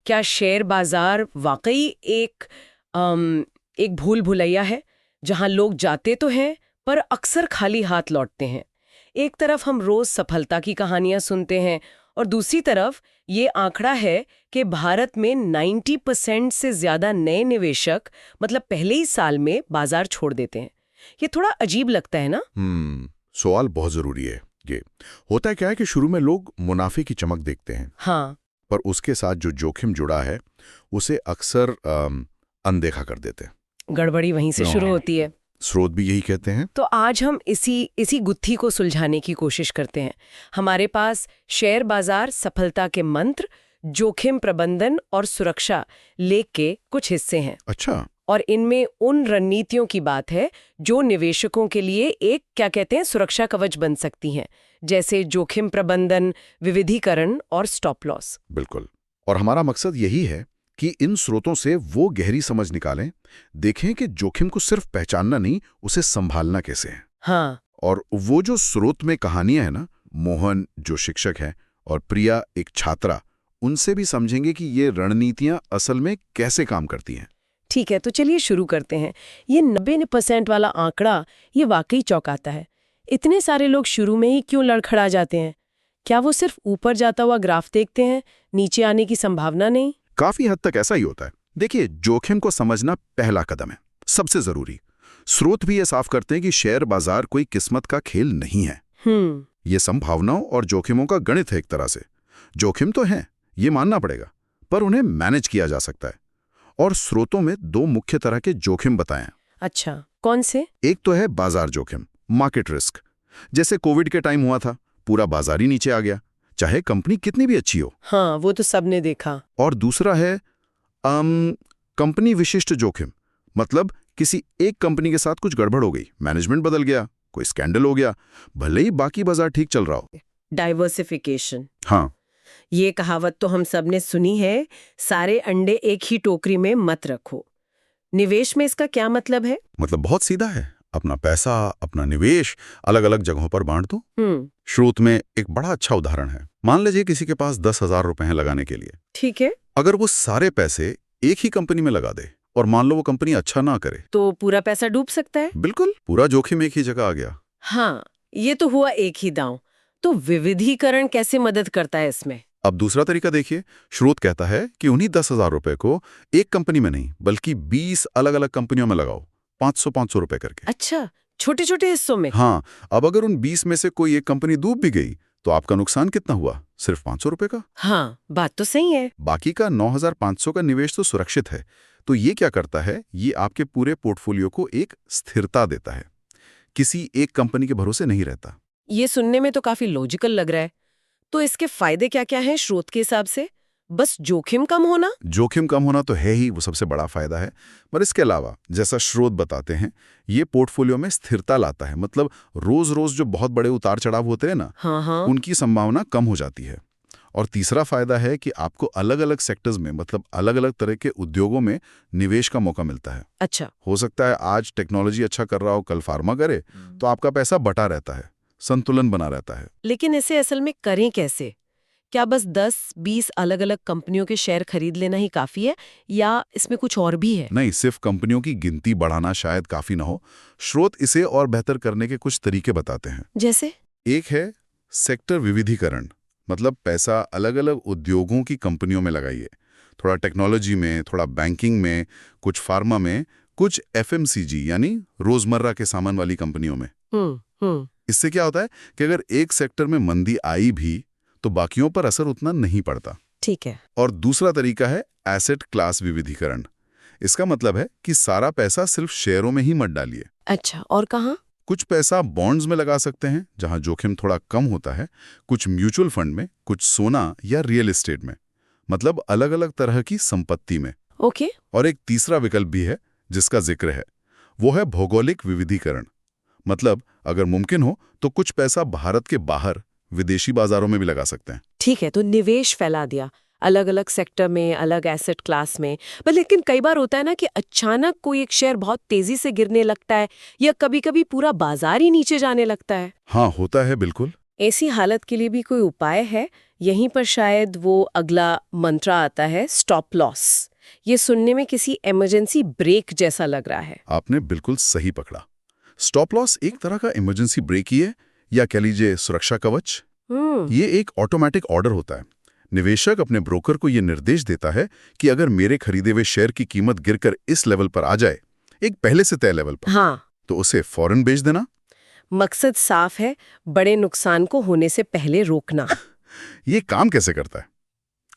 क्या शेयर बाजार वाकई एक भूल भुलैया है जहां लोग जाते तो हैं पर अक्सर खाली हाथ लौटते हैं? एक तरफ हम रोज सफलता की कहानियां सुनते हैं और दूसरी तरफ ये आंकड़ा है कि भारत में 90% से ज्यादा नए निवेशक मतलब पहले ही साल में बाजार छोड़ देते हैं। ये थोड़ा अजीब लगता है ना? सवाल बहुत जरूरी है। ये होता है क्या है कि शुरू में लोग मुनाफे की चमक देखते हैं। हाँ। पर उसके साथ जो जोखिम जुड़ा है उसे अक्सर अनदेखा कर देते हैं। गड़बड़ी वहीं से शुरू होती है। स्रोत भी यही कहते हैं। तो आज हम इसी गुत्थी को सुलझाने की कोशिश करते हैं। हमारे पास शेयर बाजार सफलता के मंत्र, जोखिम प्रबंधन और सुरक्षा लेख के कुछ हिस्से हैं। अच्छा। और इनमें उन रणनीतियों की बात है जो निवेशकों के लिए एक क्या कहते हैं सुरक्षा कवच बन सकती हैं, जैसे जोखिम प्रबंधन, विविधीकरण और स्टॉप लॉस। बिल्कुल। और हमारा मकसद यही है कि इन स्रोतों से वो गहरी समझ निकालें, देखें कि जोखिम को सिर्फ पहचानना नहीं, उसे संभालना कैसे है। हाँ। और वो जो स्रोत में कहानियां है ना, मोहन जो शिक्षक है और प्रिया एक छात्रा, उनसे भी समझेंगे कि ये रणनीतियां असल में कैसे काम करती हैं। ठीक है, तो चलिए शुरू करते हैं। ये 90% वाला आंकड़ा ये वाकई चौंकाता है। इतने सारे लोग शुरू में ही क्यों लड़खड़ा जाते हैं? क्या वो सिर्फ ऊपर जाता हुआ ग्राफ देखते हैं, नीचे आने की संभावना नहीं? काफी हद तक ऐसा ही होता है। देखिए, जोखिम को समझना पहला कदम है, सबसे जरूरी। स्रोत भी ये साफ करते हैं कि शेयर बाजार कोई किस्मत का खेल नहीं है। ये संभावनाओं और जोखिमों का गणित है एक तरह से। जोखिम तो है, ये मानना पड़ेगा, पर उन्हें मैनेज किया जा सकता है। और स्रोतों में दो मुख्य तरह के जोखिम बताए हैं। अच्छा, कौन से? एक तो है बाजार जोखिम, मार्केट रिस्क। जैसे कोविड के टाइम हुआ था, पूरा बाजार ही नीचे आ गया, चाहे कंपनी कितनी भी अच्छी हो। हाँ, वो तो सबने देखा। और दूसरा है कंपनी विशिष्ट जोखिम, मतलब किसी एक कंपनी के साथ कुछ गड़बड़ हो गई, मैनेजमेंट बदल गया, कोई स्कैंडल हो गया, भले ही बाकी बाजार ठीक चल रहा हो। डाइवर्सिफिकेशन। हाँ, ये कहावत तो हम सब ने सुनी है, सारे अंडे एक ही टोकरी में मत रखो। निवेश में इसका क्या मतलब है? मतलब बहुत सीधा है, अपना पैसा, अपना निवेश अलग अलग जगहों पर बांट दो। स्रोत में एक बड़ा अच्छा उदाहरण है। मान लीजिए किसी के पास 10,000 रुपए हैं लगाने के लिए। ठीक है। अगर वो सारे पैसे एक ही कंपनी में लगा दे और मान लो वो कंपनी अच्छा ना करे, तो पूरा पैसा डूब सकता है। बिल्कुल, पूरा जोखिम एक ही जगह आ गया। हाँ, ये तो हुआ एक ही दांव। तो विविधीकरण कैसे मदद करता है इसमें? अब दूसरा तरीका देखिए। स्रोत कहता है कि उन्हीं 10,000 रुपए को एक कंपनी में नहीं बल्कि 20 अलग अलग कंपनियों में लगाओ, 500-500 रुपए करके। अच्छा, छोटे छोटे हिस्सों में। हाँ, अब अगर उन 20 में से कोई एक कंपनी डूब भी गई तो आपका नुकसान कितना हुआ? सिर्फ 500 रुपए का। हाँ, बात तो सही है। बाकी का 9,500 का निवेश तो सुरक्षित है। तो ये क्या करता है? ये आपके पूरे पोर्टफोलियो को एक स्थिरता देता है, किसी एक कंपनी के भरोसे नहीं रहता। ये सुनने में तो काफी लॉजिकल लग रहा है। तो इसके फायदे क्या क्या हैं स्रोत के हिसाब से? बस जोखिम कम होना? जोखिम कम होना तो है ही, वो सबसे बड़ा फायदा है। पर इसके अलावा, जैसा स्रोत बताते हैं, ये पोर्टफोलियो में स्थिरता लाता है। मतलब रोज रोज जो बहुत बड़े उतार चढ़ाव होते हैं ना, हाँ। उनकी संभावना कम हो जाती है। और तीसरा फायदा है कि आपको अलग अलग सेक्टर्स में, मतलब अलग अलग तरह के उद्योगों में निवेश का मौका मिलता है। अच्छा। हो सकता है आज टेक्नोलॉजी अच्छा कर रहा हो, कल फार्मा करे, तो आपका पैसा बटा रहता है, संतुलन बना रहता है। लेकिन इसे असल में करें कैसे? क्या बस 10-20 अलग अलग कंपनियों के शेयर खरीद लेना ही काफी है या इसमें कुछ और भी है? नहीं, सिर्फ कंपनियों की गिनती बढ़ाना शायद काफी ना हो। स्रोत इसे और बेहतर करने के कुछ तरीके बताते हैं। जैसे? एक है सेक्टर विविधीकरण, मतलब पैसा अलग अलग उद्योगों की कंपनियों में लगाइए। थोड़ा टेक्नोलॉजी में, थोड़ा बैंकिंग में, कुछ फार्मा में, कुछ एफएमसीजी यानी रोजमर्रा के सामान वाली कंपनियों में। इससे क्या होता है कि अगर एक सेक्टर में मंदी आई भी तो बाकियों पर असर उतना नहीं पड़ता। ठीक है। और दूसरा तरीका है एसेट क्लास विविधीकरण। इसका मतलब है कि सारा पैसा सिर्फ शेयरों में ही मत डालिए। अच्छा, और कहाँ? कुछ पैसा बॉन्ड्स में लगा सकते हैं जहां जोखिम थोड़ा कम होता है, कुछ म्यूचुअल फंड में, कुछ सोना या रियल एस्टेट में, मतलब अलग अलग तरह की संपत्ति में। ओके। और एक तीसरा विकल्प भी है जिसका जिक्र है, वो है भौगोलिक विविधीकरण। मतलब अगर मुमकिन हो तो कुछ पैसा भारत के बाहर विदेशी बाजारों में भी लगा सकते हैं। ठीक है, तो निवेश फैला दिया अलग अलग सेक्टर में, अलग एसेट क्लास में। पर लेकिन कई बार होता है ना कि अचानक कोई एक शेयर बहुत तेजी से गिरने लगता है या कभी कभी पूरा बाजार ही नीचे जाने लगता है। हाँ, होता है बिल्कुल। ऐसी हालत के लिए भी कोई उपाय है? यहीं पर शायद वो अगला मंत्र आता है, स्टॉप लॉस। ये सुनने में किसी इमरजेंसी ब्रेक जैसा लग रहा है। आपने बिल्कुल सही पकड़ा। स्टॉप लॉस एक तरह का इमरजेंसी ब्रेक ही है, या कह लीजिए सुरक्षा कवच। ये एक ऑटोमेटिक ऑर्डर होता है। निवेशक अपने ब्रोकर को ये निर्देश देता है कि अगर मेरे खरीदे हुए शेयर की कीमत गिरकर इस लेवल पर आ जाए, एक पहले से तय लेवल पर, हाँ, तो उसे फौरन बेच देना। मकसद साफ है, बड़े नुकसान को होने से पहले रोकना। ये काम कैसे करता है?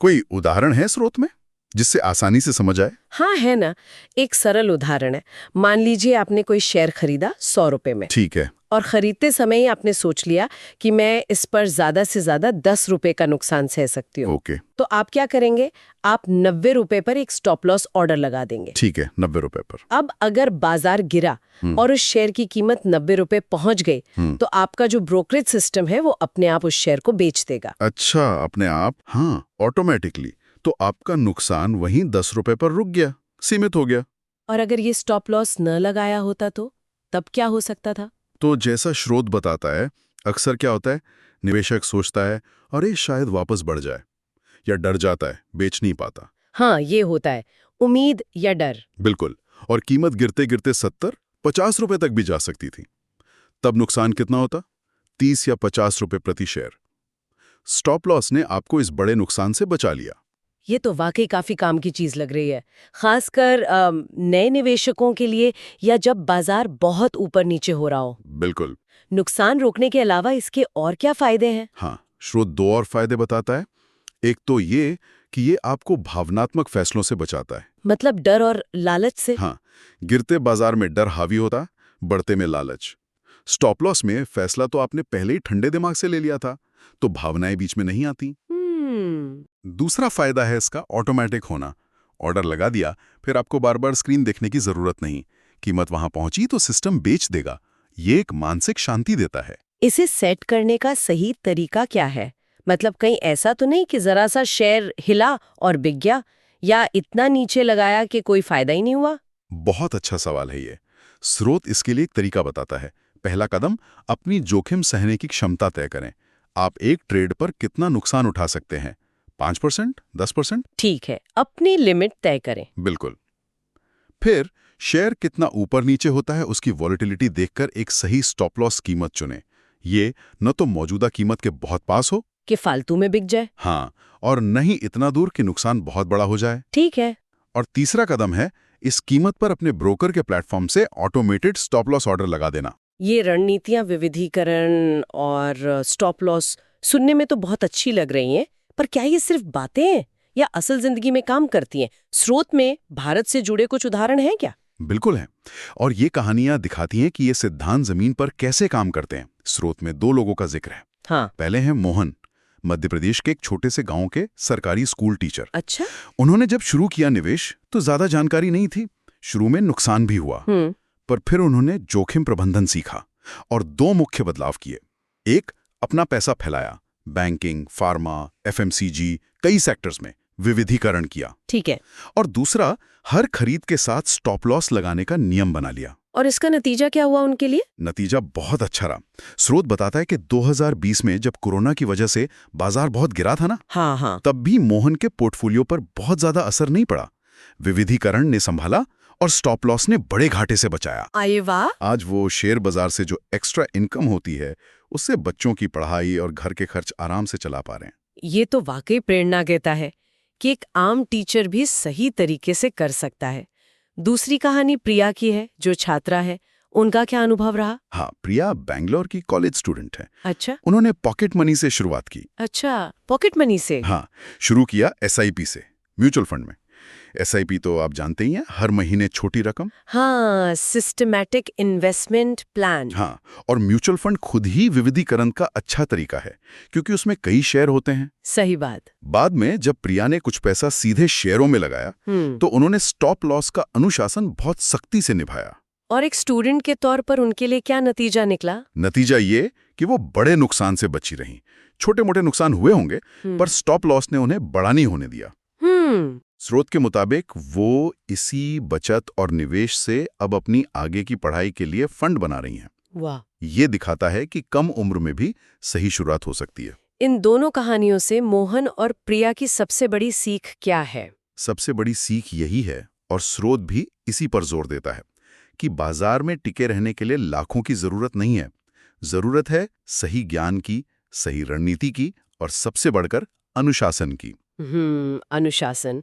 कोई उदाहरण है स्रोत में जिससे आसानी से समझ आए? हाँ, है ना। एक सरल उदाहरण है। मान लीजिए आपने कोई शेयर खरीदा 100 रुपए में, ठीक है। और खरीदते समय ही आपने सोच लिया कि मैं इस पर ज्यादा से ज्यादा 10 रुपए का नुकसान सह सकती हूँ। ओके, तो आप क्या करेंगे? आप 90 रुपए पर एक स्टॉप लॉस ऑर्डर लगा देंगे। ठीक है, 90 रुपए पर। अब अगर बाजार गिरा और उस शेयर की कीमत 90 रुपए पहुंच गई, तो आपका जो ब्रोकरेज सिस्टम है वो अपने आप उस शेयर को बेच देगा। अच्छा, अपने आप? हाँ, ऑटोमेटिकली। तो आपका नुकसान वहीं 10 रुपए पर रुक गया, सीमित हो गया। और अगर ये स्टॉप लॉस न लगाया होता तो तब क्या हो सकता था? तो जैसा स्रोत बताता है, अक्सर क्या होता है, निवेशक सोचता है अरे शायद वापस बढ़ जाए, या डर जाता है, बेच नहीं पाता। हाँ, ये होता है, उम्मीद या डर। बिल्कुल। और कीमत गिरते गिरते 70-50 रुपए तक भी जा सकती थी। तब नुकसान कितना होता? 30 या 50 रुपए प्रति शेयर। स्टॉप लॉस ने आपको इस बड़े नुकसान से बचा लिया। ये तो वाकई काफी काम की चीज लग रही है, खासकर नए निवेशकों के लिए, या जब बाजार बहुत ऊपर नीचे हो रहा हो। बिल्कुल। नुकसान रोकने के अलावा इसके और क्या फायदे हैं? हाँ, स्रोत 2 और फायदे बताता है। एक तो ये कि ये आपको भावनात्मक फैसलों से बचाता है। मतलब डर और लालच से? हाँ, गिरते बाजार में डर हावी होता, बढ़ते में लालच। स्टॉप लॉस में फैसला तो आपने पहले ही ठंडे दिमाग से ले लिया था, तो भावनाएं बीच में नहीं आती। दूसरा फायदा है इसका ऑटोमेटिक होना। ऑर्डर लगा दिया, फिर आपको बार बार स्क्रीन देखने की जरूरत नहीं। कीमत वहां पहुंची तो सिस्टम बेच देगा। ये एक मानसिक शांति देता है। इसे सेट करने का सही तरीका क्या है? मतलब कहीं ऐसा तो नहीं कि जरा सा शेयर हिला और बिक गया, या इतना नीचे लगाया कि कोई फायदा ही नहीं हुआ? बहुत अच्छा सवाल है ये। स्रोत इसके लिए एक तरीका बताता है। पहला कदम, अपनी जोखिम सहने की क्षमता तय करें। आप एक ट्रेड पर कितना नुकसान उठा सकते हैं? 5%, 10%? ठीक है, अपनी लिमिट तय करें। बिल्कुल। फिर शेयर कितना ऊपर नीचे होता है उसकी वॉलेटिलिटी देखकर एक सही स्टॉप लॉस कीमत चुनें। ये न तो मौजूदा कीमत के बहुत पास हो कि फालतू में बिक जाए। हाँ, और न ही इतना दूर कि नुकसान बहुत बड़ा हो जाए। ठीक है। और तीसरा कदम है, इस कीमत पर अपने ब्रोकर के प्लेटफॉर्म से ऑटोमेटेड स्टॉप लॉस ऑर्डर लगा देना। ये रणनीतियां, विविधीकरण और स्टॉप लॉस सुनने में तो बहुत अच्छी लग रही हैं, पर क्या ये सिर्फ बातें हैं या असल जिंदगी में काम करती हैं? स्रोत में भारत से जुड़े कुछ उदाहरण हैं क्या? बिल्कुल है। और ये कहानियां दिखाती हैं कि ये सिद्धांत जमीन पर कैसे काम करते हैं। स्रोत में 2 लोगों का जिक्र है। हाँ। पहले हैं मोहन, मध्य प्रदेश के एक छोटे से गांव के सरकारी स्कूल टीचर। अच्छा। उन्होंने जब शुरू किया निवेश तो ज्यादा जानकारी नहीं थी। शुरू में नुकसान भी हुआ, पर फिर उन्होंने जोखिम प्रबंधन सीखा और 2 मुख्य बदलाव किए। एक, अपना पैसा फैलाया, बैंकिंग, फार्मा, एफएमसीजी, कई सेक्टर्स में विविधीकरण किया। ठीक है। और दूसरा, हर खरीद के साथ स्टॉप लॉस लगाने का नियम बना लिया। और इसका नतीजा क्या हुआ उनके लिए? नतीजा बहुत अच्छा रहा। स्रोत बताता है कि 2020 में जब कोरोना की वजह से बाजार बहुत गिरा था ना, हाँ, तब भी मोहन के पोर्टफोलियो पर बहुत ज्यादा असर नहीं पड़ा। विविधीकरण ने संभाला और स्टॉप लॉस ने बड़े घाटे से बचाया। आये वाह। आज वो शेयर बाजार से जो एक्स्ट्रा इनकम होती है, उससे बच्चों की पढ़ाई और घर के खर्च आराम से चला पा रहे हैं। ये तो वाकई प्रेरणा देता है कि एक आम टीचर भी सही तरीके से कर सकता है। दूसरी कहानी प्रिया की है, जो छात्रा है। उनका क्या अनुभव रहा? हाँ, प्रिया बैंगलोर की कॉलेज स्टूडेंट है। अच्छा। उन्होंने पॉकेट मनी से शुरुआत की। अच्छा, पॉकेट मनी से? हाँ, शुरू किया एसआईपी से, म्यूचुअल फंड में। एसआईपी तो आप जानते ही हैं, हर महीने छोटी रकम। हाँ, सिस्टमैटिक इन्वेस्टमेंट प्लान। हाँ, और म्यूचुअल फंड खुद ही विविधीकरण का अच्छा तरीका है, क्योंकि उसमें कई शेयर होते हैं। सही बात। बाद में जब प्रिया ने कुछ पैसा सीधे शेयरों में लगाया, तो उन्होंने स्टॉप लॉस का अनुशासन बहुत सख्ती से निभाया। और एक स्टूडेंट के तौर पर उनके लिए क्या नतीजा निकला? नतीजा ये कि वो बड़े नुकसान से बची रहीं। छोटे मोटे नुकसान हुए होंगे, पर स्टॉप लॉस ने उन्हें बड़ा नहीं होने दिया। स्रोत के मुताबिक वो इसी बचत और निवेश से अब अपनी आगे की पढ़ाई के लिए फंड बना रही हैं। वाह। ये दिखाता है कि कम उम्र में भी सही शुरुआत हो सकती है। इन दोनों कहानियों से मोहन और प्रिया की सबसे बड़ी सीख क्या है? सबसे बड़ी सीख यही है, और स्रोत भी इसी पर जोर देता है, कि बाजार में टिके रहने के लिए लाखों की जरूरत नहीं है। जरूरत है सही ज्ञान की, सही रणनीति की, और सबसे बढ़कर अनुशासन की। अनुशासन।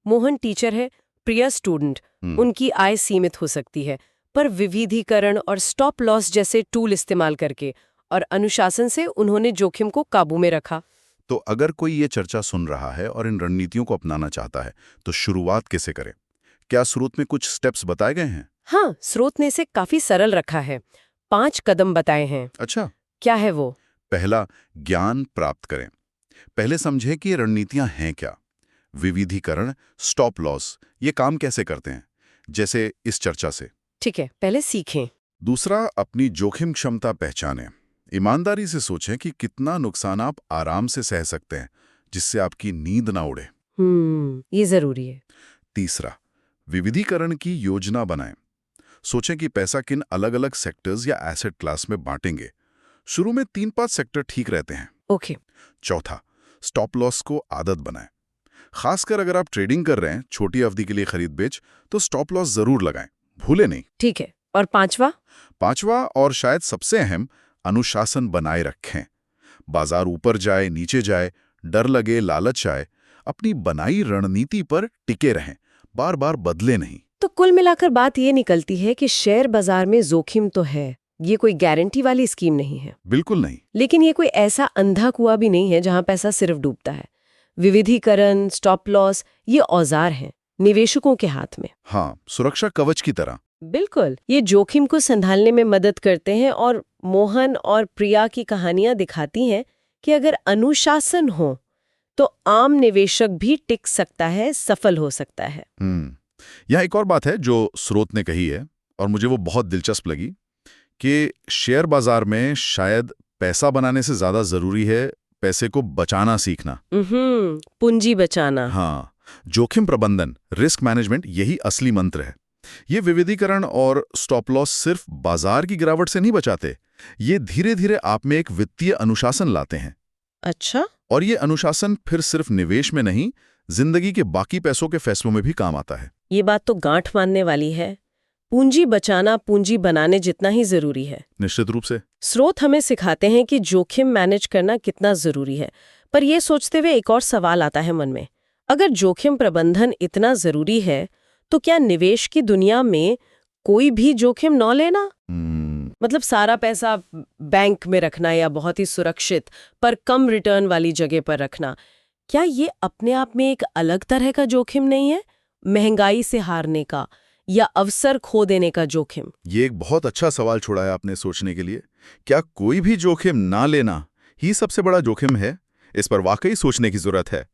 मोहन टीचर है, प्रिया स्टूडेंट। उनकी आय सीमित हो सकती है, पर विविधीकरण और स्टॉप लॉस जैसे टूल इस्तेमाल करके और अनुशासन से उन्होंने जोखिम को काबू में रखा। तो अगर कोई ये चर्चा सुन रहा है और इन रणनीतियों को अपनाना चाहता है, तो शुरुआत कैसे करे? क्या स्रोत में कुछ स्टेप्स बताए गए हैं? हाँ, स्रोत ने इसे काफी सरल रखा है। 5 कदम बताए हैं। अच्छा। क्या है वो? पहला, ज्ञान प्राप्त करें। पहले समझें कि ये रणनीतियां हैं क्या। विविधीकरण, स्टॉप लॉस, ये काम कैसे करते हैं, जैसे इस चर्चा से। ठीक है, पहले सीखें। दूसरा, अपनी जोखिम क्षमता पहचानें। ईमानदारी से सोचें कि कितना नुकसान आप आराम से सह सकते हैं, जिससे आपकी नींद ना उड़े। ये जरूरी है। तीसरा, विविधीकरण की योजना बनाएं। सोचें कि पैसा किन अलग-अलग सेक्टर्स या एसेट क्लास में बांटेंगे। शुरू में 3-5 सेक्टर ठीक रहते हैं। ओके। चौथा, स्टॉप लॉस को आदत बनाएं। खासकर अगर आप ट्रेडिंग कर रहे हैं, छोटी अवधि के लिए खरीद बेच, तो स्टॉप लॉस जरूर लगाएं, भूले नहीं। ठीक है। और पांचवा और शायद सबसे अहम, अनुशासन बनाए रखें। बाजार ऊपर जाए नीचे जाए, डर लगे लालच आए, अपनी बनाई रणनीति पर टिके रहें, बार बार बदले नहीं। तो कुल मिलाकर बात ये निकलती है कि शेयर बाजार में जोखिम तो है, ये कोई गारंटी वाली स्कीम नहीं है। बिल्कुल नहीं। लेकिन ये कोई ऐसा अंधा कुआं भी नहीं है जहां पैसा सिर्फ डूबता है। विविधीकरण, स्टॉप लॉस, ये औजार हैं निवेशकों के हाथ में। हाँ, सुरक्षा कवच की तरह। बिल्कुल, ये जोखिम को संभालने में मदद करते हैं। और मोहन और प्रिया की कहानियां दिखाती हैं कि अगर अनुशासन हो तो आम निवेशक भी टिक सकता है, सफल हो सकता है। यहाँ एक और बात है जो स्रोत ने कही है, और मुझे वो बहुत दिलचस्प लगी, कि शेयर बाजार में शायद पैसा बनाने से ज्यादा जरूरी है पैसे को बचाना सीखना। पूंजी बचाना। हाँ, जोखिम प्रबंधन, रिस्क मैनेजमेंट, यही असली मंत्र है। ये विविधीकरण और स्टॉप लॉस सिर्फ बाजार की गिरावट से नहीं बचाते, ये धीरे धीरे आप में एक वित्तीय अनुशासन लाते हैं। अच्छा। और ये अनुशासन फिर सिर्फ निवेश में नहीं, जिंदगी के बाकी पैसों के फैसलों में भी काम आता है। ये बात तो गांठ मानने वाली है। पूंजी बचाना पूंजी बनाने जितना ही जरूरी है। निश्चित रूप से। स्रोत हमें सिखाते हैं कि जोखिम मैनेज करना कितना जरूरी है। पर यह सोचते हुए एक और सवाल आता है मन में, अगर जोखिम प्रबंधन इतना जरूरी है तो क्या निवेश की दुनिया में कोई भी जोखिम न लेना? मतलब सारा पैसा बैंक में रखना या बहुत ही सुरक्षित पर कम रिटर्न वाली जगह पर रखना, क्या ये अपने आप में एक अलग तरह का जोखिम नहीं है? महंगाई से हारने का या अवसर खो देने का जोखिम? ये एक बहुत अच्छा सवाल छोड़ा है आपने सोचने के लिए। क्या कोई भी जोखिम ना लेना ही सबसे बड़ा जोखिम है? इस पर वाकई सोचने की जरूरत है।